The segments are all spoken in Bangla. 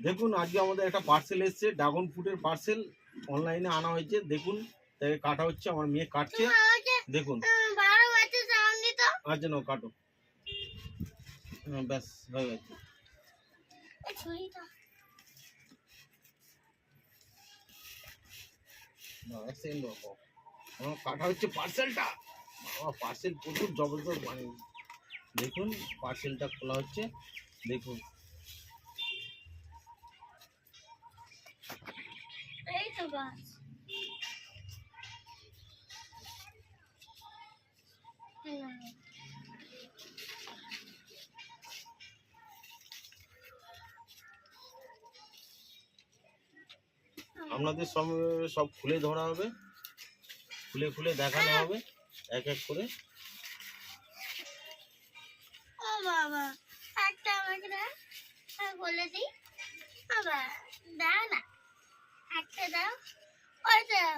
দেখুন আজকে আমাদের একটা পার্সেল এসেছে, ড্রাগন ফ্রুটের পার্সেল অনলাইনে আনা হয়েছে। দেখুন তাই কাটা হচ্ছে, আমার মেয়ে কাটছে। দেখুন আচ্ছা নাও কাটো। ব্যাস হয়ে গেছে। কাটা হচ্ছে পার্সেলটা। বাবা পার্সেল প্রচুর জবরদস্ত বানিয়ে। দেখুন পার্সেলটা খোলা হচ্ছে। দেখুন এই তো বাস আপনাদের সব খুলে ধরা হবে, খুলে খুলে দেখানো হবে এক এক করে। ও বাবা একটা আমাকে দাও, বলে দিই বাবা দাও না, একটা দাও, ওই দাও।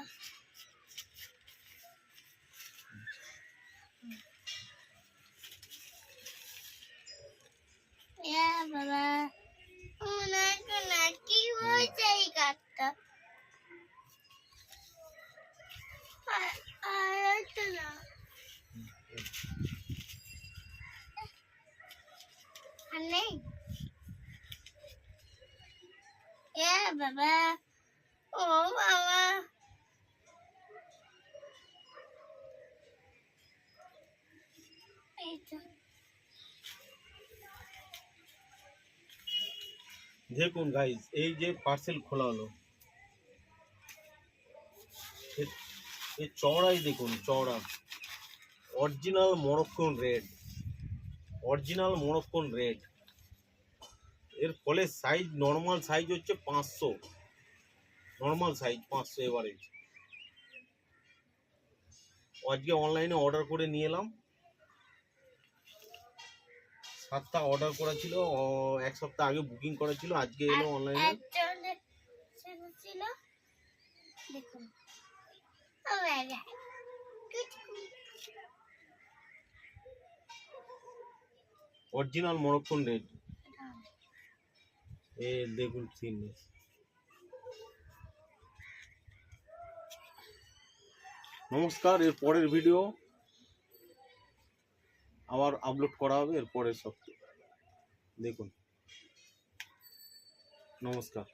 বাবা কি হয়েছে এই কাঠটা? আর একটা দাও। আর নেই বাবা। ও বাবা এই তো দেখুন গাইস, এই যে পার্সেল খোলা হলো, এই চওড়াই দেখুন, চওড়া original Moroccan red, original Moroccan red. এর ফলে সাইজ নর্মাল সাইজ হচ্ছে 500, নর্মাল সাইজ 500 এভারেজ। আজকে অনলাইনে অর্ডার করে নিয়ে এলাম। 7টা অর্ডার করা ছিল, এক সপ্তাহ আগে বুকিং করা ছিল, আজকে এলো অনলাইনে। ছিল দেখুন অরিজিনাল মরক্কন রেড। এ দেখুন সিন। নমস্কার, এর পরের ভিডিও আবার আপলোড করা হবে এর পরের সপ্তাহে। দেখুন, নমস্কার।